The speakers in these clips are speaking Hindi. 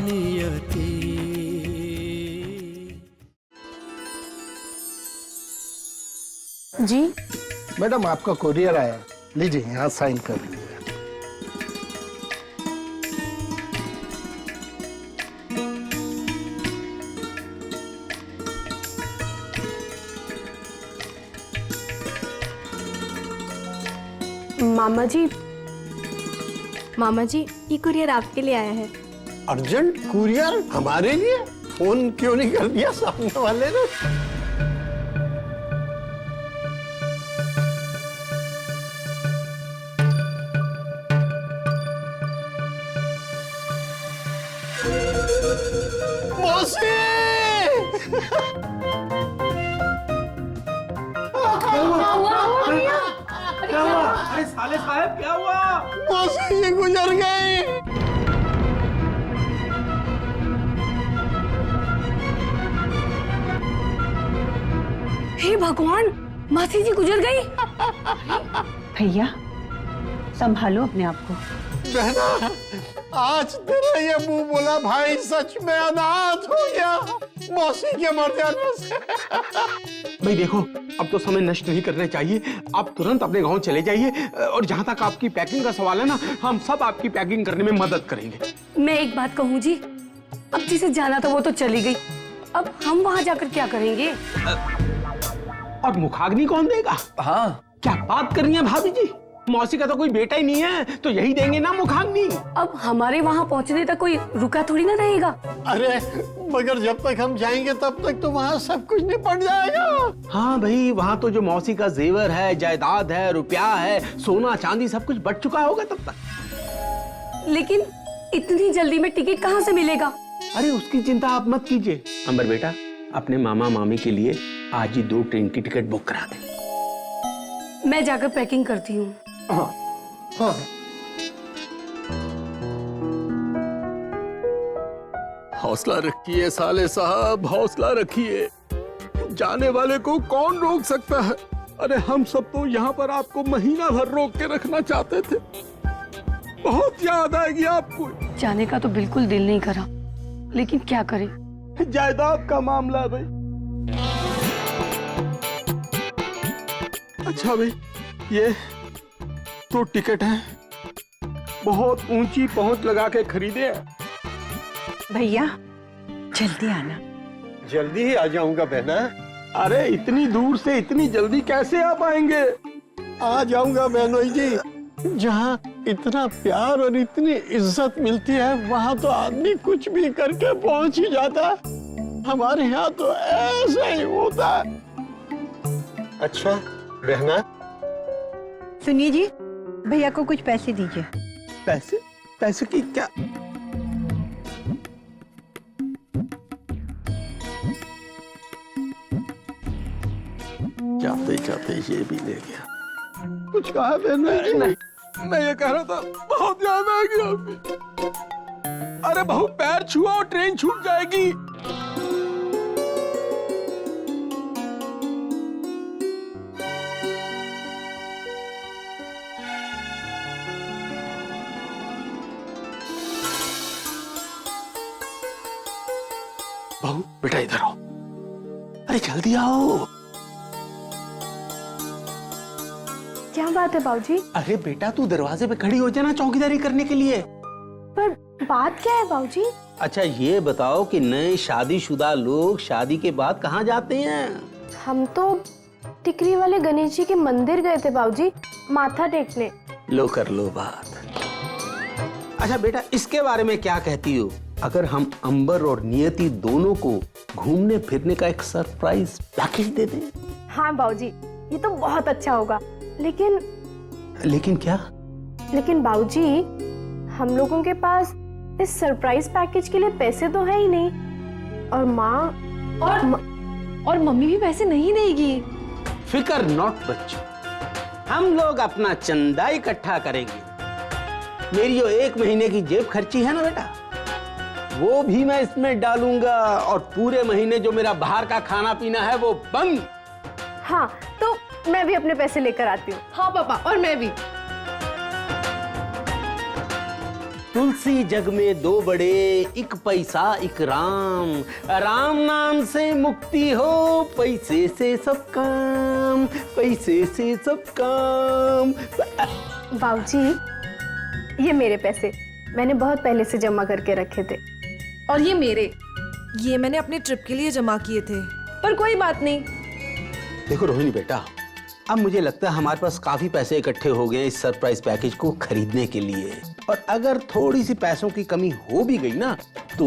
नियति। जी मैडम, आपका कोरियर आया, लीजिए यहाँ साइन कर लीजिए। मामा जी ये कुरियर आपके लिए आया है। अर्जेंट कुरियर हमारे लिए? फोन क्यों नहीं कर दिया सामने वाले ने? मौसी! क्या हुआ? अरे साले साहब क्या हुआ? मौसी जी गुजर गई। हे भगवान, मासी जी गुजर गई। भैया संभालो अपने आप को। बहना, आज तेरा ये मुंह बोला भाई सच में अनाथ हो गया मौसी के मर जाने से। भाई देखो, अब तो समय नष्ट नहीं करना चाहिए। आप तुरंत अपने गांव चले जाइए और जहां तक आपकी पैकिंग का सवाल है ना, हम सब आपकी पैकिंग करने में मदद करेंगे। मैं एक बात कहूँ जी, अब जिसे जाना था वो तो चली गई, अब हम वहाँ जाकर क्या करेंगे? और मुखाग्नि कौन देगा? हाँ, क्या बात कर रही है भाभी जी? मौसी का तो कोई बेटा ही नहीं है, तो यही देंगे ना मुखाग्नि। अब हमारे वहाँ पहुँचने तक कोई रुका थोड़ी ना रहेगा। अरे मगर जब तक हम जाएंगे तब तक तो वहाँ सब कुछ निपट जाएगा। हाँ भाई, वहाँ तो जो मौसी का जेवर है, जायदाद है, रुपया है, सोना चांदी सब कुछ बच चुका होगा तब तक। लेकिन इतनी जल्दी में टिकट कहाँ से मिलेगा? अरे उसकी चिंता आप मत कीजिए। अंबर बेटा, अपने मामा मामी के लिए आज ही 2 ट्रेन की टिकट बुक करा दे। मैं जाकर पैकिंग करती हूँ। हाँ, हाँ। हौसला रखिए साले साहब, हौसला रखिए। जाने वाले को कौन रोक सकता है? अरे हम सब तो यहाँ पर आपको महीना भर रोक के रखना चाहते थे। बहुत याद आएगी आपको। जाने का तो बिल्कुल दिल नहीं करा, लेकिन क्या करें? जायदाद का मामला है भाई। अच्छा भाई, ये तो टिकट है, बहुत ऊंची पहुंच लगा के खरीदे हैं। भैया जल्दी आना। जल्दी ही आ जाऊंगा बहना। अरे इतनी दूर से इतनी जल्दी कैसे आ पाएंगे? आ जाऊंगा बहनोई जी। जहाँ इतना प्यार और इतनी इज्जत मिलती है वहाँ तो आदमी कुछ भी करके पहुंच ही जाता है। हमारे यहाँ तो ऐसा ही होता है। अच्छा बहना, सुनिए जी, भैया को कुछ पैसे दीजिए। पैसे? पैसे की क्या? जाते जाते ये भी ले गया। कुछ कहा बहनोई जी? नहीं, मैं ये कह रहा था, बहुत याद आएगी आपकी। अरे बहू, पैर छुआ और ट्रेन छूट जाएगी। बहू बेटा इधर आओ। अरे जल्दी आओ। क्या बात है बाबूजी? अरे बेटा, तू दरवाजे पे खड़ी हो जाना चौकीदारी करने के लिए। पर बात क्या है बाबूजी? अच्छा ये बताओ कि नए शादीशुदा लोग शादी के बाद कहाँ जाते हैं? हम तो टिकरी वाले गणेश जी के मंदिर गए थे बाबूजी, माथा टेकने। लो कर लो बात। अच्छा बेटा, इसके बारे में क्या कहती हो अगर हम अंबर और नियति दोनों को घूमने फिरने का एक सरप्राइज पैकेज दे दें? हाँ बाबूजी, ये तो बहुत अच्छा होगा। लेकिन क्या? लेकिन बाबूजी, हम लोगों के पास इस सरप्राइज पैकेज के लिए पैसे तो है ही नहीं, और माँ और मम्मी भी पैसे नहीं देगी। फिकर नॉट बच्चों, हम लोग अपना चंदा इकट्ठा करेंगे। मेरी जो 1 महीने की जेब खर्ची है ना बेटा, वो भी मैं इसमें डालूंगा, और पूरे महीने जो मेरा बाहर का खाना पीना है वो बंद। हाँ, तो मैं भी अपने पैसे लेकर आती हूँ। हाँ पापा, और मैं भी। तुलसी जग में दो बड़े, एक पैसा एक राम, राम नाम से मुक्ति हो, पैसे से सब काम, पैसे से सब काम। बाबूजी, ये मेरे पैसे मैंने बहुत पहले से जमा करके रखे थे। और ये मैंने अपने ट्रिप के लिए जमा किए थे, पर कोई बात नहीं। देखो रोहिणी बेटा, अब मुझे लगता है हमारे पास काफी पैसे इकट्ठे हो गए इस सरप्राइज पैकेज को खरीदने के लिए। और अगर थोड़ी सी पैसों की कमी हो भी गई ना, तो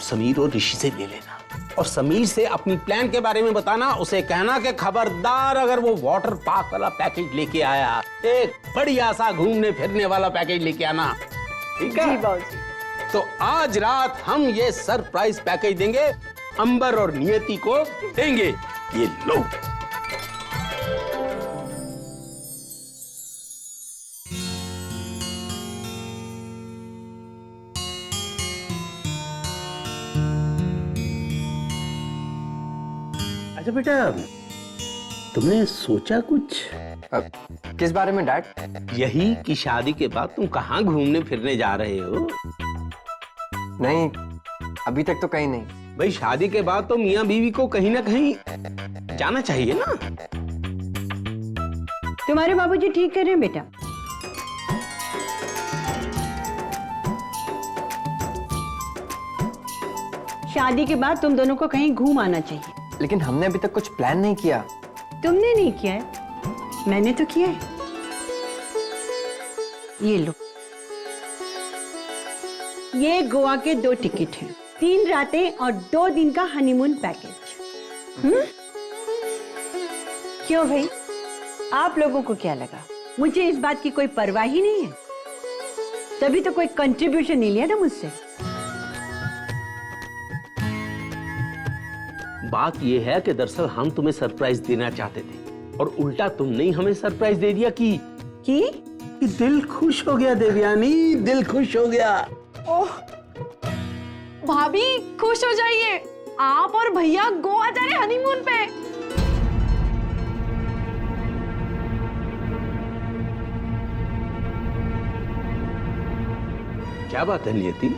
समीर और ऋषि से ले लेना, और समीर से अपनी प्लान के बारे में बताना। उसे कहना कि खबरदार अगर वो वाटर पार्क वाला पैकेज लेके आया, एक बढ़िया सा घूमने फिरने वाला पैकेज लेके आना, ठीक है? जी बाबूजी। तो आज रात हम ये सरप्राइज पैकेज देंगे, अंबर और नियति को देंगे। ये लो। अच्छा बेटा, तुमने सोचा कुछ? किस बारे में डैड? यही कि शादी के बाद तुम कहाँ घूमने फिरने जा रहे हो? नहीं, अभी तक तो कहीं नहीं। भाई शादी के बाद तो मियाँ बीवी को कहीं ना कहीं जाना चाहिए ना। तुम्हारे बाबूजी ठीक कह रहे हैं बेटा। शादी के बाद तुम दोनों को कहीं घूम आना चाहिए। लेकिन हमने अभी तक कुछ प्लान नहीं किया। तुमने नहीं किया है, मैंने तो किया है। ये लो, ये गोवा के 2 टिकट हैं, 3 रातें और 2 दिन का हनीमून पैकेज। क्यों भाई, आप लोगों को क्या लगा मुझे इस बात की कोई परवाह ही नहीं है? तभी तो कोई कंट्रीब्यूशन नहीं लिया ना मुझसे। बात यह है कि दरअसल हम तुम्हें सरप्राइज देना चाहते थे, और उल्टा तुमने ही हमें सरप्राइज दे दिया कि दिल खुश हो गया देवयानी, दिल खुश हो गया। ओह भाभी, खुश हो जाइए, आप और भैया गोवा जा रहे हनीमून पे। क्या बात है नियति,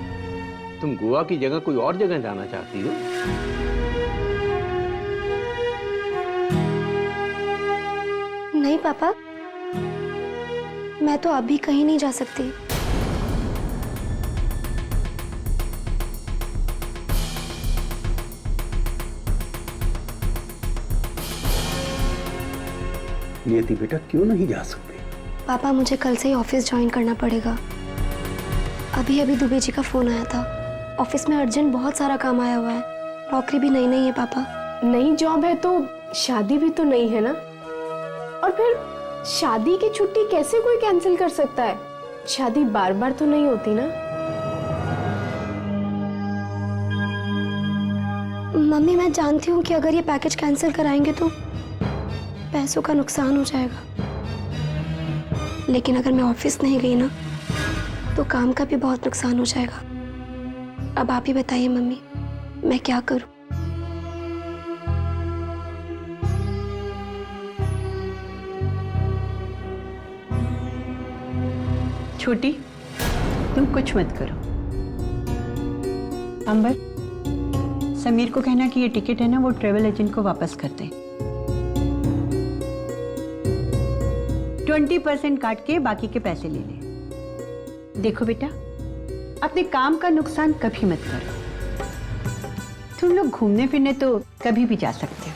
तुम गोवा की जगह कोई और जगह जाना चाहती हो? नहीं पापा, मैं तो अभी कहीं नहीं जा सकती। नियति बेटा, क्यों नहीं जा सकते? पापा, मुझे कल से ही ऑफिस ज्वाइन करना पड़ेगा। अभी अभी दुबे जी का फोन आया था, ऑफिस में अर्जेंट बहुत सारा काम आया हुआ है। नौकरी भी नई है पापा। नई जॉब है तो शादी भी तो नहीं है ना, और फिर शादी की छुट्टी कैसे कोई कैंसिल कर सकता है? शादी बार बार तो नहीं होती ना। मम्मी, मैं जानती हूँ कि अगर ये पैकेज कैंसिल कराएंगे तो पैसों का नुकसान हो जाएगा, लेकिन अगर मैं ऑफिस नहीं गई ना तो काम का भी बहुत नुकसान हो जाएगा। अब आप ही बताइए मम्मी, मैं क्या करूं? छोटी, तुम कुछ मत करो। अंबर, समीर को कहना कि ये टिकट है ना, वो ट्रेवल एजेंट को वापस कर दे। 20% काट के बाकी के पैसे ले ले। देखो बेटा, अपने काम का नुकसान कभी मत करो। तुम लोग घूमने फिरने तो कभी भी जा सकते हो।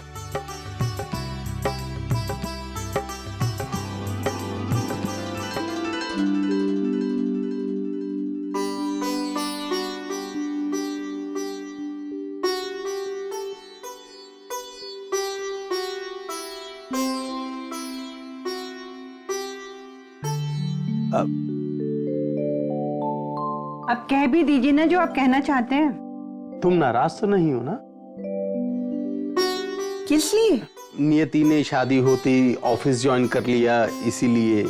अब कह भी दीजिए ना जो आप कहना चाहते हैं। तुम नाराज तो नहीं हो ना? किस लिए? नियति ने शादी होती ऑफिस ज्वाइन कर लिया, इसीलिए।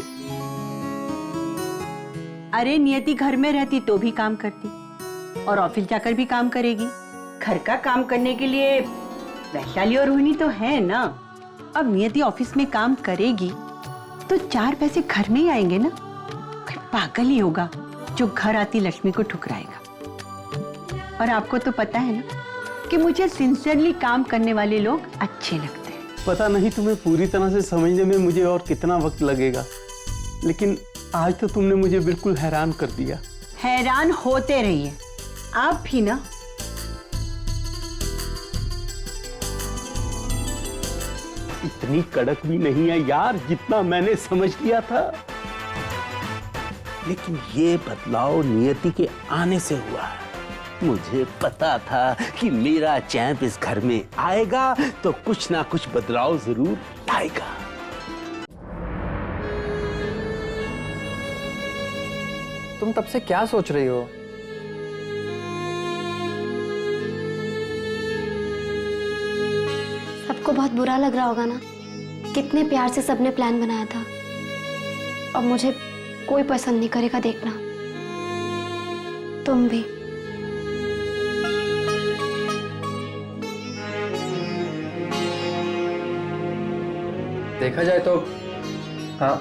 अरे नियति घर में रहती तो भी काम करती, और ऑफिस जाकर भी काम करेगी। घर का काम करने के लिए वैशाली और रोहिणी तो है ना। अब नियति ऑफिस में काम करेगी तो 4 पैसे घर में ही आएंगे ना। कोई पागल ही होगा जो घर आती लक्ष्मी को ठुकराएगा। और आपको तो पता है ना कि मुझे सिंसियरली काम करने वाले लोग अच्छे लगते हैं। पता नहीं तुम्हें पूरी तरह से समझने में मुझे और कितना वक्त लगेगा, लेकिन आज तो तुमने मुझे बिल्कुल हैरान कर दिया। हैरान होते रहिए आप भी ना। इतनी कड़क भी नहीं है यार जितना मैंने समझ लिया था, लेकिन ये बदलाव नियति के आने से हुआ है। मुझे पता था कि मेरा चैंप इस घर में आएगा तो कुछ ना कुछ बदलाव जरूर आएगा। तुम तब से क्या सोच रही हो? सबको बहुत बुरा लग रहा होगा ना, कितने प्यार से सबने प्लान बनाया था। अब मुझे कोई पसंद नहीं करेगा देखना। तुम भी। देखा जाए तो हाँ,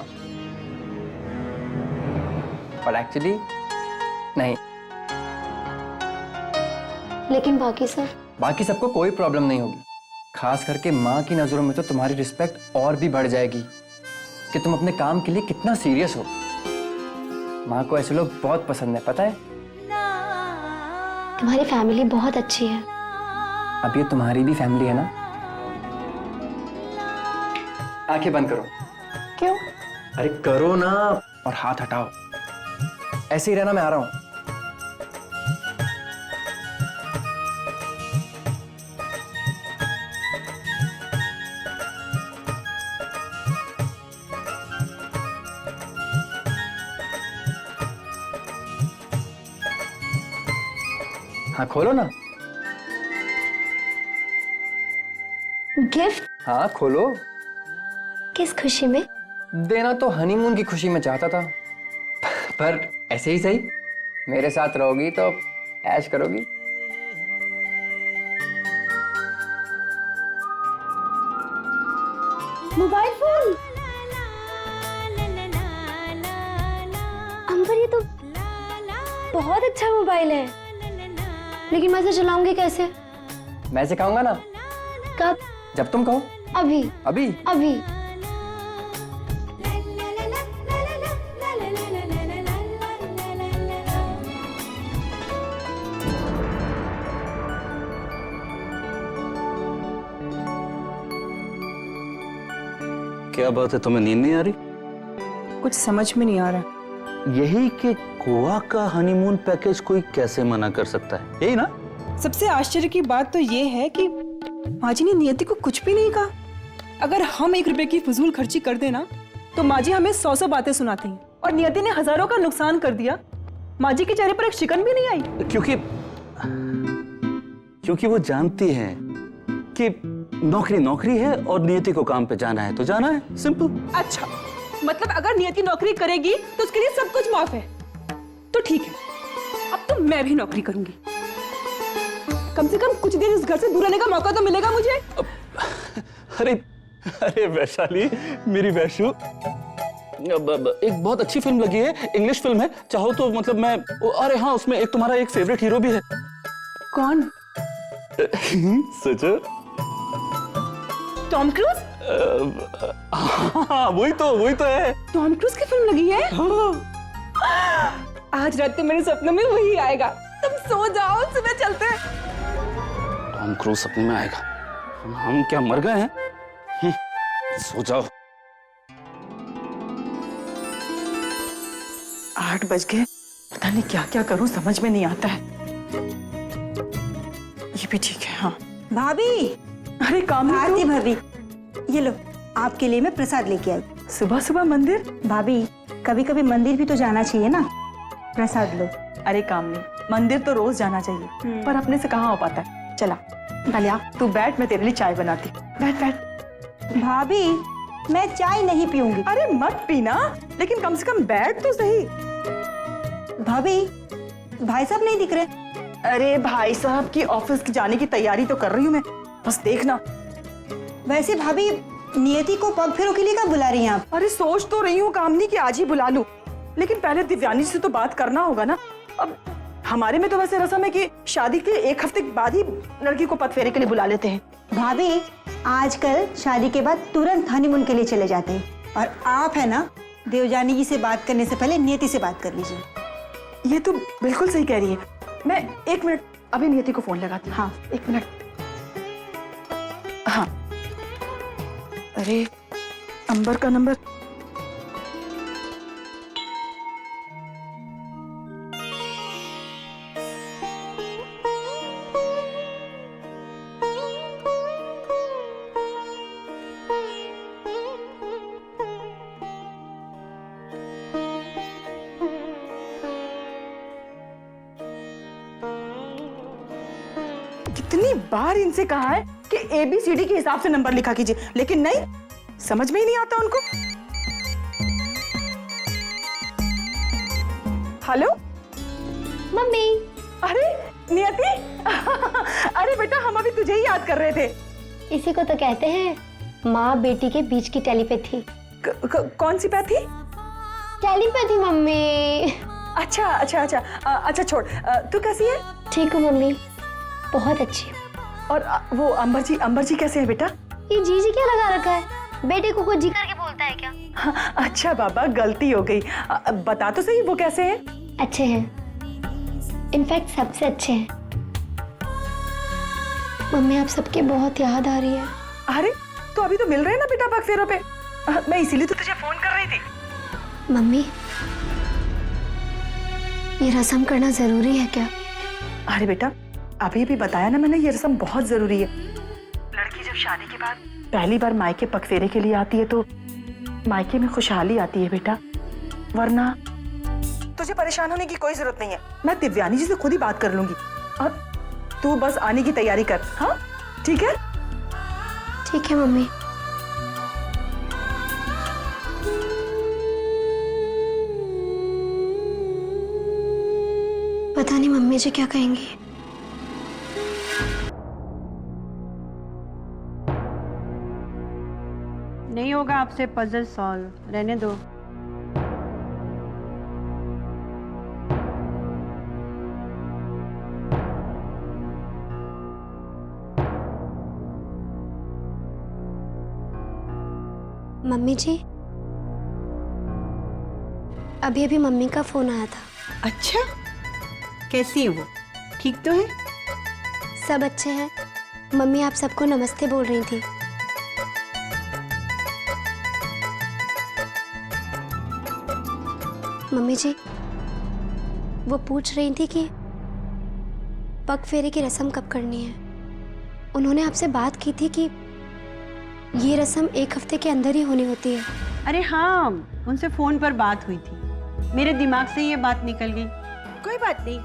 पर एक्चुअली नहीं। लेकिन बाकी सब? बाकी सबको कोई प्रॉब्लम नहीं होगी। खास करके माँ की नजरों में तो तुम्हारी रिस्पेक्ट और भी बढ़ जाएगी कि तुम अपने काम के लिए कितना सीरियस हो। माँ को ऐसे लोग बहुत पसंद है, पता है? तुम्हारी फैमिली बहुत अच्छी है। अब ये तुम्हारी भी फैमिली है ना। आंखें बंद करो। क्यों? अरे करो ना, और हाथ हटाओ। ऐसे ही रहना, मैं आ रहा हूं। हाँ खोलो ना। गिफ्ट? हाँ खोलो। किस खुशी में? देना तो हनीमून की खुशी में चाहता था, पर ऐसे ही सही। मेरे साथ रहोगी तो ऐश करोगी। Mobile phone? अंबर, ये तो बहुत अच्छा मोबाइल है, लेकिन मैं इसे चलाऊंगी कैसे? मैं सिखाऊंगा ना। कब? जब तुम कहो। अभी? अभी? अभी। क्या बात है, तुम्हें नींद नहीं आ रही? कुछ समझ में नहीं आ रहा। यही कि गोवा का हनीमून पैकेज कोई कैसे मना कर सकता है, यही ना? सबसे आश्चर्य की बात तो ये है कि माँ जी ने नियति को कुछ भी नहीं कहा। अगर हम 1 रुपए की फजूल खर्ची कर देना तो माँ जी हमें 100 बातें सुनाती हैं, और नियति ने हजारों का नुकसान कर दिया। माँ जी के चेहरे पर एक शिकन भी नहीं आई। क्योंकि वो जानती है कि नौकरी नौकरी है और नियति को काम पे जाना है तो जाना है, सिंपल। अच्छा, मतलब अगर नियति नौकरी करेगी तो उसके लिए सब कुछ माफ है। तो ठीक है, अब तो मैं भी नौकरी करूंगी। कम से कम कुछ देर इस घर से दूर रहने का मौका तो मिलेगा मुझे। अरे वैशाली, मेरी वैशु, एक बहुत अच्छी फिल्म लगी है, इंग्लिश फिल्म है, चाहो तो मतलब मैं, अरे हाँ, उसमें एक तुम्हारा एक फेवरेट हीरो भी है। कौन? सोचो। Tom cruise? हाँ, वही तो है। टॉम क्रूज की फिल्म लगी है? आज रात तो मेरे सपनों में वही आएगा। तुम सो जाओ, सुबह चलते हैं। टॉम क्रूज सपने में आएगा? हम क्या मर गए हैं? सो जाओ। 8 बज गए, पता नहीं क्या क्या करूं, समझ में नहीं आता है। ये भी ठीक है। हाँ भाभी। अरे काम आरती भाभी, ये लो, आपके लिए मैं प्रसाद लेके आई। सुबह सुबह मंदिर? भाभी, कभी कभी मंदिर भी तो जाना चाहिए ना। प्रसाद लो। अरे कामनी, मंदिर तो रोज जाना चाहिए, पर अपने से कहाँ हो पाता है। चला डालिया, तू बैठ, मैं तेरे लिए चाय बनाती। बैठ बैठ। भाभी, मैं चाय नहीं पीऊंगी। अरे मत पीना, लेकिन कम से कम बैठ तो सही। भाभी, भाई साहब नहीं दिख रहे। अरे भाई साहब की ऑफिस की जाने की तैयारी तो कर रही हूँ मैं, बस देखना। वैसे भाभी, नियति को पग फेरों के लिए कब बुला रही हैं आप? अरे सोच तो रही हूँ कामनी कि आज ही बुला लूं, लेकिन पहले दिव्यानी से तो बात करना होगा ना। अब हमारे में तो वैसे रस्म है कि शादी के 1 हफ्ते बाद ही लड़की को पत फेरे के लिए बुला लेते हैं। भाभी आजकल शादी के बाद तुरंत हनीमून के लिए चले जाते हैं, और आप है ना देवजानी जी से बात करने से पहले नियति से बात कर लीजिए। ये तो बिल्कुल सही कह रही है। मैं 1 मिनट अभी नियति को फोन लगाती हूँ। हाँ 1 मिनट। हाँ अरे अंबर का नंबर। कितनी बार इनसे कहा है कि ABCD के हिसाब से नंबर लिखा कीजिए, लेकिन नहीं, समझ में ही नहीं आता उनको। Hello mummy. अरे नियति अरे बेटा हम अभी तुझे ही याद कर रहे थे। इसी को तो कहते हैं माँ बेटी के बीच की टेलीपैथी। कौन सी पैथी? Telepathy mummy. अच्छा अच्छा अच्छा अच्छा छोड़, तू कैसी है? ठीक हूँ मम्मी, बहुत अच्छी। और वो अंबर जी कैसे है बेटा? ये जी क्या लगा रखा है? बेटे को कुछ जी करके बोलता है क्या? हाँ, अच्छा बाबा गलती हो गई। बता तो सही वो कैसे हैं? अच्छे हैं, इनफैक्ट सबसे अच्छे हैं। मम्मी आप सबके बहुत याद आ रही है। अरे तो अभी तो मिल रहे हैं ना बेटा पगफेरों पे। मैं इसीलिए तो तुझे फोन कर रही थी। मम्मी ये रस्म करना जरूरी है क्या? अरे बेटा अभी भी बताया ना मैंने, ये रस्म बहुत जरूरी है। लड़की जब शादी के बाद पहली बार मायके पगफेरे के लिए आती है तो मायके में खुशहाली आती है बेटा, वरना तुझे परेशान होने की कोई जरूरत नहीं है। मैं दिव्यानी जी से खुद ही बात कर लूंगी और तू बस आने की तैयारी कर। हाँ ठीक है? ठीक है मम्मी। पता नहीं मम्मी जी क्या कहेंगी। नहीं होगा आपसे पजल सॉल्व, रहने दो। मम्मी जी अभी अभी मम्मी का फोन आया था। अच्छा कैसी है वो? ठीक तो है? सब अच्छे हैं। मम्मी आप सबको नमस्ते बोल रही थी। मम्मी जी वो पूछ रही थी कि पग फेरे की रस्म कब करनी है। उन्होंने आपसे बात की थी कि ये रस्म 1 हफ्ते के अंदर ही होनी होती है। अरे हाँ उनसे फोन पर बात हुई थी, मेरे दिमाग से ये बात निकल गई। कोई बात नहीं,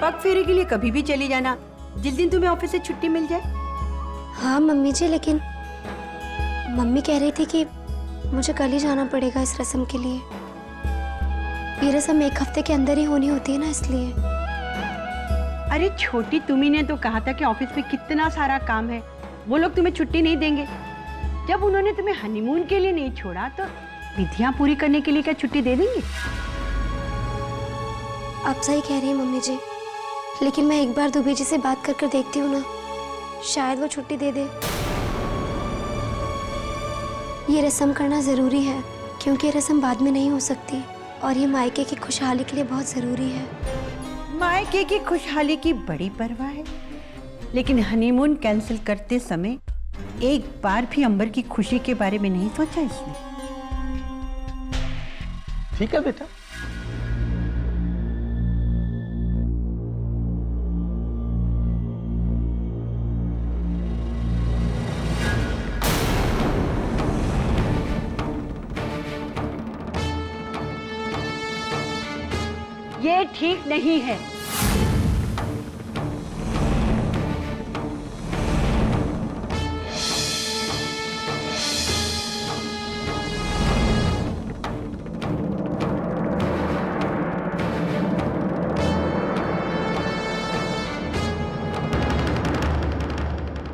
पग फेरे के लिए कभी भी चली जाना, जिस दिन तुम्हें ऑफिस से छुट्टी मिल जाए। हाँ मम्मी जी, लेकिन मम्मी कह रही थी कि मुझे कल ही जाना पड़ेगा इस रस्म के लिए। ये रस्म 1 हफ्ते के अंदर ही होनी होती है ना, इसलिए। अरे छोटी तुम्ही ने तो कहा था कि ऑफिस में कितना सारा काम है, वो लोग तुम्हें छुट्टी नहीं देंगे। जब उन्होंने तुम्हें हनीमून के लिए नहीं छोड़ा तो विधियां पूरी करने के लिए क्या छुट्टी दे देंगे? आप सही कह रही हैं मम्मी जी, लेकिन मैं एक बार दुबे जी से बात कर देखती हूँ ना, शायद वो छुट्टी दे दे। ये रस्म करना जरूरी है क्योंकि ये रस्म बाद में नहीं हो सकती और ये मायके की खुशहाली के लिए बहुत जरूरी है। मायके की खुशहाली की बड़ी परवाह है, लेकिन हनीमून कैंसिल करते समय एक बार भी अंबर की खुशी के बारे में नहीं सोचा इसने। ठीक है बेटा। ये ठीक नहीं है।